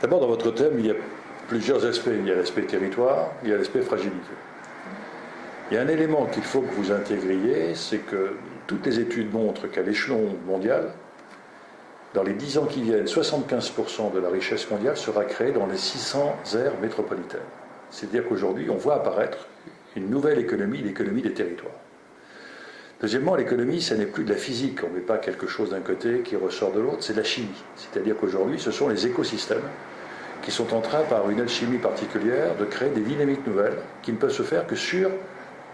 D'abord, dans votre thème, il y a plusieurs aspects. Il y a l'aspect territoire, il y a l'aspect fragilité. Il y a un élément qu'il faut que vous intégriez, c'est que toutes les études montrent qu'à l'échelon mondial, dans les 10 ans qui viennent, 75% de la richesse mondiale sera créée dans les 600 aires métropolitaines. C'est-à-dire qu'aujourd'hui, on voit apparaître une nouvelle économie, l'économie des territoires. Deuxièmement, l'économie, ce n'est plus de la physique. On ne met pas quelque chose d'un côté qui ressort de l'autre, c'est de la chimie. C'est-à-dire qu'aujourd'hui, ce sont les écosystèmes qui sont en train, par une alchimie particulière, de créer des dynamiques nouvelles qui ne peuvent se faire que sur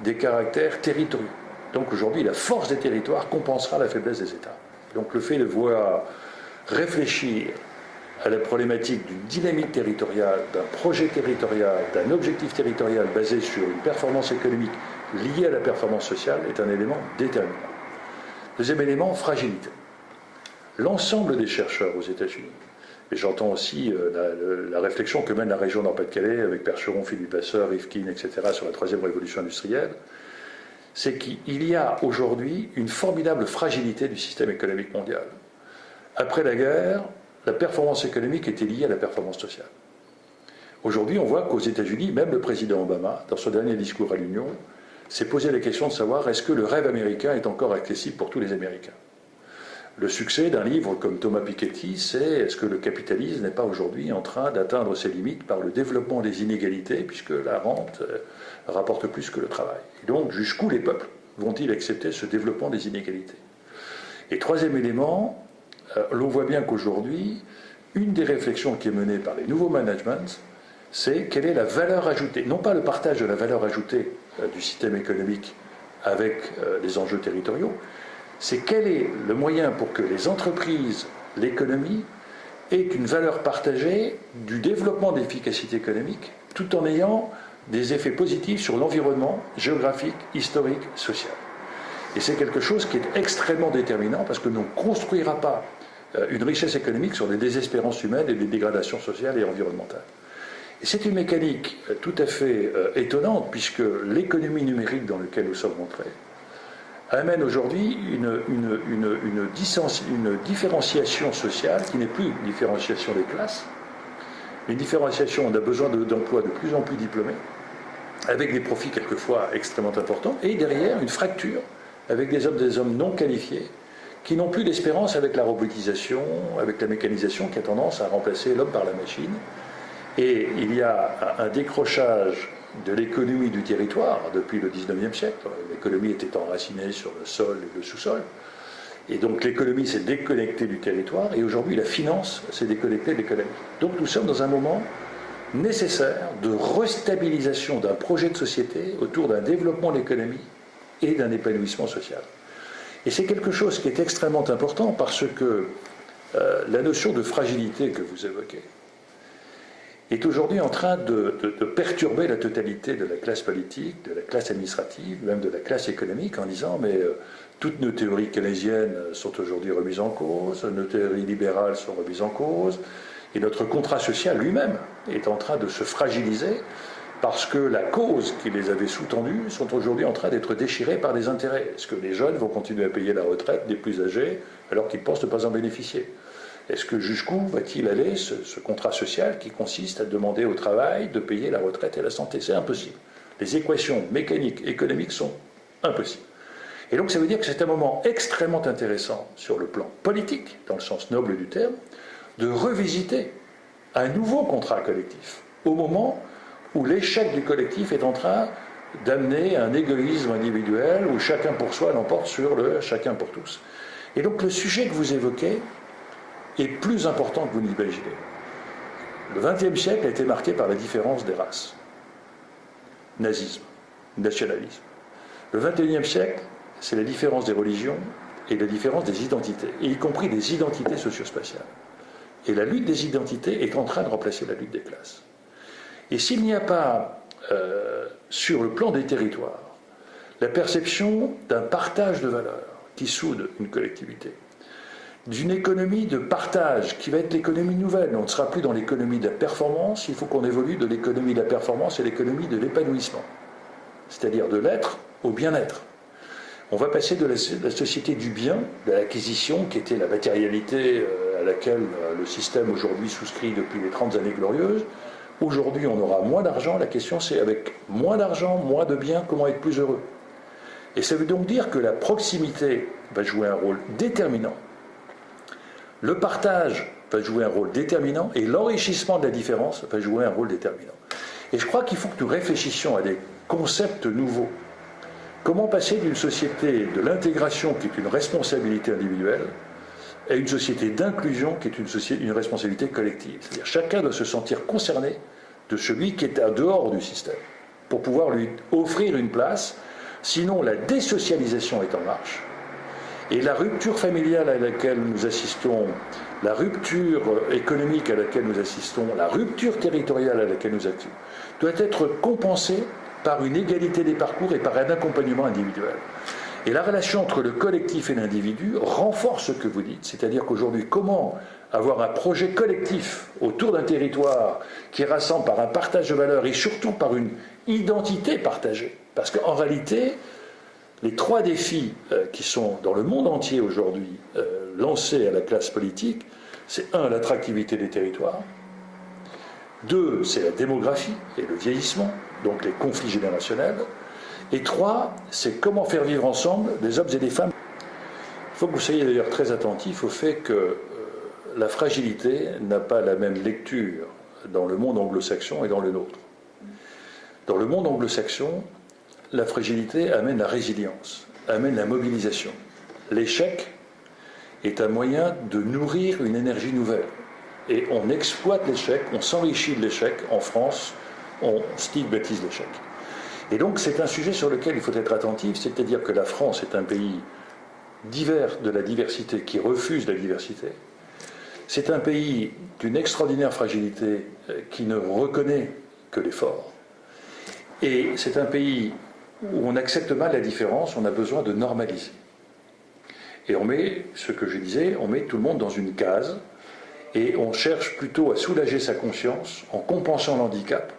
des caractères territoriaux. Donc aujourd'hui, la force des territoires compensera la faiblesse des États. Donc le fait de voir réfléchir à la problématique d'une dynamique territoriale, d'un projet territorial, d'un objectif territorial basé sur une performance économique liée à la performance sociale est un élément déterminant. Deuxième élément, fragilité. L'ensemble des chercheurs aux États-Unis, et j'entends aussi la réflexion que mène la région Nord-Pas-de-Calais avec Percheron, Philippe Vasseur, Rifkin, etc. sur la troisième révolution industrielle, c'est qu'il y a aujourd'hui une formidable fragilité du système économique mondial. Après la guerre, la performance économique était liée à la performance sociale. Aujourd'hui, on voit qu'aux États-Unis, même le président Obama, dans son dernier discours à l'Union, s'est posé la question de savoir est-ce que le rêve américain est encore accessible pour tous les Américains. Le succès d'un livre comme Thomas Piketty, c'est est-ce que le capitalisme n'est pas aujourd'hui en train d'atteindre ses limites par le développement des inégalités, puisque la rente rapporte plus que le travail. Et donc, jusqu'où les peuples vont-ils accepter ce développement des inégalités? Et troisième élément, l'on voit bien qu'aujourd'hui, une des réflexions qui est menée par les nouveaux managements, c'est quelle est la valeur ajoutée, non pas le partage de la valeur ajoutée du système économique avec les enjeux territoriaux, c'est quel est le moyen pour que les entreprises, l'économie, aient une valeur partagée du développement de l'efficacité économique, tout en ayant des effets positifs sur l'environnement géographique, historique, social. Et c'est quelque chose qui est extrêmement déterminant parce que l'on ne construira pas une richesse économique sur des désespérances humaines et des dégradations sociales et environnementales. Et c'est une mécanique tout à fait étonnante puisque l'économie numérique dans laquelle nous sommes entrés amène aujourd'hui une différenciation sociale qui n'est plus une différenciation des classes, une différenciation, on a besoin d'emplois de plus en plus diplômés, avec des profits quelquefois extrêmement importants, et derrière une fracture avec des hommes non qualifiés qui n'ont plus d'espérance avec la robotisation, avec la mécanisation qui a tendance à remplacer l'homme par la machine. Et il y a un décrochage de l'économie du territoire depuis le XIXe siècle. L'économie était enracinée sur le sol et le sous-sol. Et donc l'économie s'est déconnectée du territoire et aujourd'hui la finance s'est déconnectée de l'économie. Donc nous sommes dans un moment nécessaire de restabilisation d'un projet de société autour d'un développement de l'économie et d'un épanouissement social. Et c'est quelque chose qui est extrêmement important parce que la notion de fragilité que vous évoquez est aujourd'hui en train de perturber la totalité de la classe politique, de la classe administrative, même de la classe économique, en disant mais toutes nos théories keynésiennes sont aujourd'hui remises en cause, nos théories libérales sont remises en cause, et notre contrat social lui-même est en train de se fragiliser parce que la cause qui les avait sous-tendues sont aujourd'hui en train d'être déchirées par des intérêts. Est-ce que les jeunes vont continuer à payer la retraite des plus âgés alors qu'ils pensent ne pas en bénéficier ? Est-ce que jusqu'où va-t-il aller ce contrat social qui consiste à demander au travail de payer la retraite et la santé? C'est impossible. Les équations mécaniques, économiques sont impossibles. Et donc ça veut dire que c'est un moment extrêmement intéressant sur le plan politique, dans le sens noble du terme, de revisiter un nouveau contrat collectif, au moment où l'échec du collectif est en train d'amener un égoïsme individuel où chacun pour soi l'emporte sur le chacun pour tous. Et donc le sujet que vous évoquez est plus important que vous n'imaginez. Le XXe siècle a été marqué par la différence des races. Nazisme, nationalisme. Le XXIe siècle, c'est la différence des religions et la différence des identités, et y compris des identités socio-spatiales. Et la lutte des identités est en train de remplacer la lutte des classes. Et s'il n'y a pas, sur le plan des territoires, la perception d'un partage de valeurs qui soude une collectivité, d'une économie de partage qui va être l'économie nouvelle. On ne sera plus dans l'économie de la performance, il faut qu'on évolue de l'économie de la performance à l'économie de l'épanouissement, c'est-à-dire de l'être au bien-être. On va passer de la société du bien, de l'acquisition qui était la matérialité à laquelle le système aujourd'hui souscrit depuis les 30 années glorieuses. Aujourd'hui, on aura moins d'argent. La question, c'est avec moins d'argent, moins de biens, comment être plus heureux. Et ça veut donc dire que la proximité va jouer un rôle déterminant. Le partage va jouer un rôle déterminant et l'enrichissement de la différence va jouer un rôle déterminant. Et je crois qu'il faut que nous réfléchissions à des concepts nouveaux. Comment passer d'une société de l'intégration qui est une responsabilité individuelle à une société d'inclusion qui est une responsabilité collective. C'est-à-dire chacun doit se sentir concerné de celui qui est à dehors du système pour pouvoir lui offrir une place. Sinon, la désocialisation est en marche. Et la rupture familiale à laquelle nous assistons, la rupture économique à laquelle nous assistons, la rupture territoriale à laquelle nous assistons, doit être compensée par une égalité des parcours et par un accompagnement individuel. Et la relation entre le collectif et l'individu renforce ce que vous dites, c'est-à-dire qu'aujourd'hui, comment avoir un projet collectif autour d'un territoire qui rassemble par un partage de valeurs et surtout par une identité partagée. Parce qu'en réalité, les trois défis qui sont dans le monde entier aujourd'hui lancés à la classe politique, c'est 1, l'attractivité des territoires, 2, c'est la démographie et le vieillissement, donc les conflits générationnels, et 3, c'est comment faire vivre ensemble des hommes et des femmes. Il faut que vous soyez d'ailleurs très attentifs au fait que la fragilité n'a pas la même lecture dans le monde anglo-saxon et dans le nôtre. Dans le monde anglo-saxon, la fragilité amène la résilience, amène la mobilisation. L'échec est un moyen de nourrir une énergie nouvelle. Et on exploite l'échec, on s'enrichit de l'échec. En France, on stigmatise l'échec. Et donc c'est un sujet sur lequel il faut être attentif, c'est-à-dire que la France est un pays divers de la diversité, qui refuse la diversité. C'est un pays d'une extraordinaire fragilité qui ne reconnaît que les forts. Et c'est un pays où on accepte mal la différence, on a besoin de normaliser. Et on met, ce que je disais, on met tout le monde dans une case et on cherche plutôt à soulager sa conscience en compensant l'handicap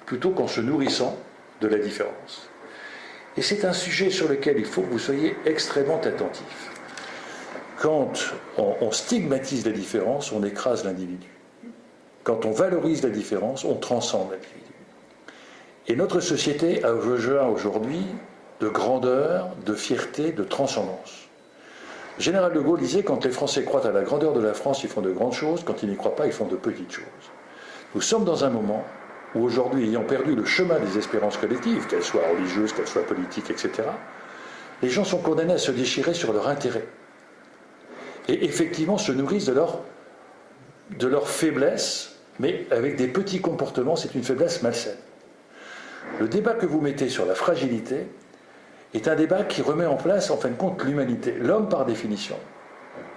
plutôt qu'en se nourrissant de la différence. Et c'est un sujet sur lequel il faut que vous soyez extrêmement attentifs. Quand on stigmatise la différence, on écrase l'individu. Quand on valorise la différence, on transcende l'individu. Et notre société a besoin aujourd'hui de grandeur, de fierté, de transcendance. Le général de Gaulle disait, quand les Français croient à la grandeur de la France, ils font de grandes choses, quand ils n'y croient pas, ils font de petites choses. Nous sommes dans un moment où aujourd'hui, ayant perdu le chemin des espérances collectives, qu'elles soient religieuses, qu'elles soient politiques, etc., les gens sont condamnés à se déchirer sur leur intérêt. Et effectivement se nourrissent de leur faiblesse, mais avec des petits comportements, c'est une faiblesse malsaine. Le débat que vous mettez sur la fragilité est un débat qui remet en place, en fin de compte, l'humanité. L'homme, par définition,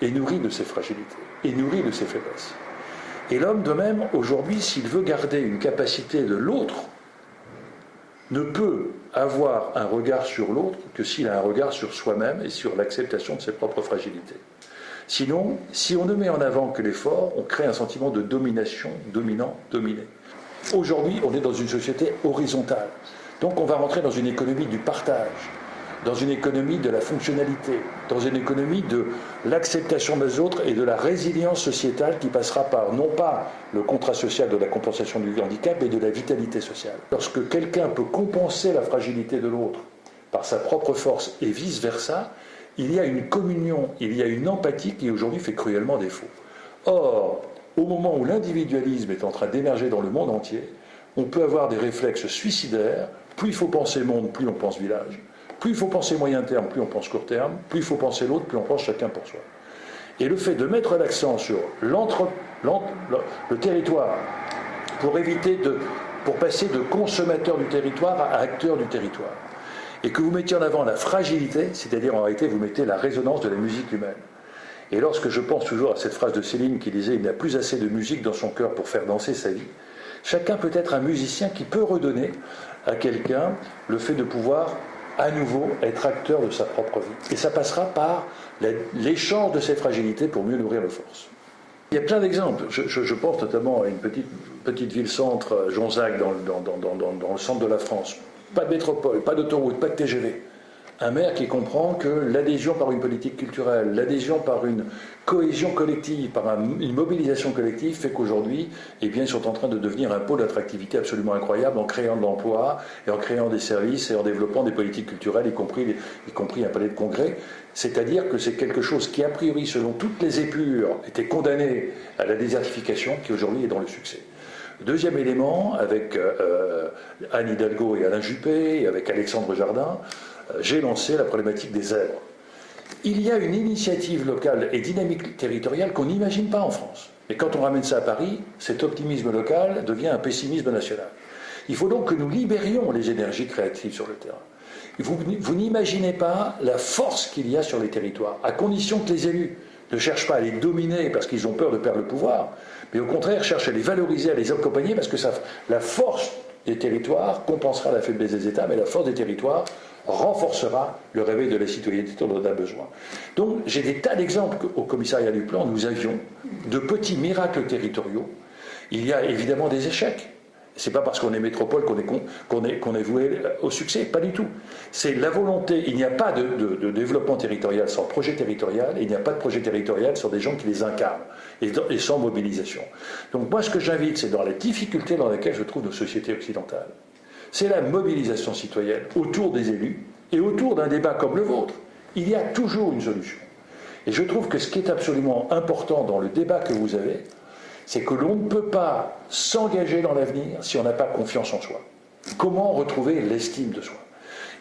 est nourri de ses fragilités, est nourri de ses faiblesses. Et l'homme, de même, aujourd'hui, s'il veut garder une capacité de l'autre, ne peut avoir un regard sur l'autre que s'il a un regard sur soi-même et sur l'acceptation de ses propres fragilités. Sinon, si on ne met en avant que l'effort, on crée un sentiment de domination, dominant, dominé. Aujourd'hui, on est dans une société horizontale. Donc on va rentrer dans une économie du partage, dans une économie de la fonctionnalité, dans une économie de l'acceptation des autres et de la résilience sociétale qui passera par, non pas le contrat social de la compensation du handicap, mais de la vitalité sociale. Lorsque quelqu'un peut compenser la fragilité de l'autre par sa propre force et vice-versa, il y a une communion, il y a une empathie qui aujourd'hui fait cruellement défaut. Or, au moment où l'individualisme est en train d'émerger dans le monde entier, on peut avoir des réflexes suicidaires. Plus il faut penser monde, plus on pense village. Plus il faut penser moyen terme, plus on pense court terme. Plus il faut penser l'autre, plus on pense chacun pour soi. Et le fait de mettre l'accent sur le territoire pour passer de consommateur du territoire à acteur du territoire, et que vous mettiez en avant la fragilité, c'est-à-dire en réalité vous mettez la résonance de la musique humaine. Et lorsque je pense toujours à cette phrase de Céline qui disait « Il n'y a plus assez de musique dans son cœur pour faire danser sa vie », chacun peut être un musicien qui peut redonner à quelqu'un le fait de pouvoir à nouveau être acteur de sa propre vie. Et ça passera par l'échange de ces fragilités pour mieux nourrir nos forces. Il y a plein d'exemples. Je pense notamment à une petite ville-centre, Jonzac, dans le centre de la France. Pas de métropole, pas d'autoroute, pas de TGV. Un maire qui comprend que l'adhésion par une politique culturelle, l'adhésion par une cohésion collective, par une mobilisation collective, fait qu'aujourd'hui, eh bien, ils sont en train de devenir un pôle d'attractivité absolument incroyable en créant de l'emploi et en créant des services et en développant des politiques culturelles, y compris un palais de congrès. C'est-à-dire que c'est quelque chose qui, a priori, selon toutes les épures, était condamné à la désertification, qui aujourd'hui est dans le succès. Deuxième élément, avec Anne Hidalgo et Alain Juppé, et avec Alexandre Jardin, j'ai lancé la problématique des zèbres. Il y a une initiative locale et dynamique territoriale qu'on n'imagine pas en France. Et quand on ramène ça à Paris, cet optimisme local devient un pessimisme national. Il faut donc que nous libérions les énergies créatives sur le terrain. Vous n'imaginez pas la force qu'il y a sur les territoires, à condition que les élus ne cherchent pas à les dominer parce qu'ils ont peur de perdre le pouvoir, mais au contraire cherchent à les valoriser, à les accompagner, parce que la force des territoires compensera la faiblesse des États, mais la force des territoires renforcera le réveil de la citoyenneté dont on a besoin. Donc j'ai des tas d'exemples qu'au commissariat du plan nous avions de petits miracles territoriaux. Il y a évidemment des échecs. C'est pas parce qu'on est métropole qu'on est voué au succès, pas du tout. C'est la volonté. Il n'y a pas de développement territorial sans projet territorial, et il n'y a pas de projet territorial sans des gens qui les incarnent, et sans mobilisation. Donc moi, ce que j'invite, c'est dans la difficulté dans laquelle je trouve nos sociétés occidentales, c'est la mobilisation citoyenne autour des élus et autour d'un débat comme le vôtre. Il y a toujours une solution. Et je trouve que ce qui est absolument important dans le débat que vous avez, c'est que l'on ne peut pas s'engager dans l'avenir si on n'a pas confiance en soi. Comment retrouver l'estime de soi?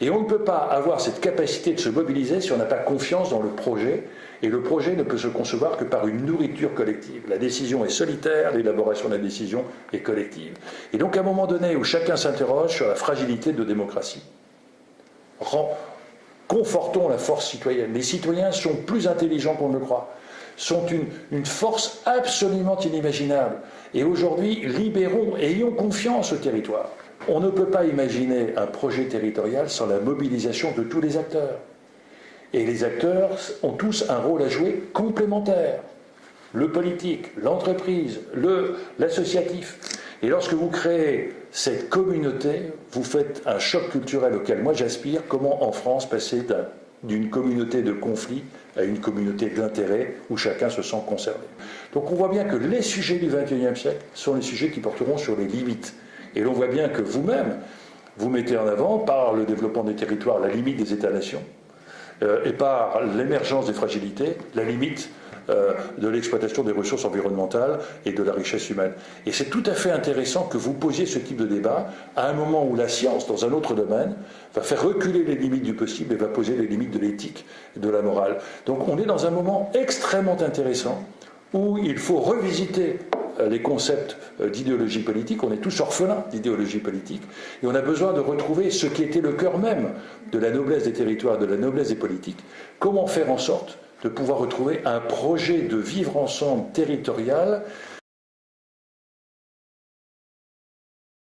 Et on ne peut pas avoir cette capacité de se mobiliser si on n'a pas confiance dans le projet, et le projet ne peut se concevoir que par une nourriture collective. La décision est solitaire, l'élaboration de la décision est collective. Et donc à un moment donné où chacun s'interroge sur la fragilité de nos démocraties, confortons la force citoyenne. Les citoyens sont plus intelligents qu'on ne le croit, sont une force absolument inimaginable. Et aujourd'hui, libérons et ayons confiance au territoire. On ne peut pas imaginer un projet territorial sans la mobilisation de tous les acteurs. Et les acteurs ont tous un rôle à jouer complémentaire. Le politique, l'entreprise, l'associatif. Et lorsque vous créez cette communauté, vous faites un choc culturel auquel moi j'aspire. Comment en France passer d'une communauté de conflit à une communauté d'intérêt où chacun se sent concerné. Donc on voit bien que les sujets du XXIe siècle sont les sujets qui porteront sur les limites. Et l'on voit bien que vous-même, vous mettez en avant, par le développement des territoires, la limite des États-nations, et par l'émergence des fragilités, la limite de l'exploitation des ressources environnementales et de la richesse humaine. Et c'est tout à fait intéressant que vous posiez ce type de débat à un moment où la science, dans un autre domaine, va faire reculer les limites du possible et va poser les limites de l'éthique et de la morale. Donc on est dans un moment extrêmement intéressant où il faut revisiter les concepts d'idéologie politique. On est tous orphelins d'idéologie politique et on a besoin de retrouver ce qui était le cœur même de la noblesse des territoires, de la noblesse des politiques. Comment faire en sorte de pouvoir retrouver un projet de vivre ensemble territorial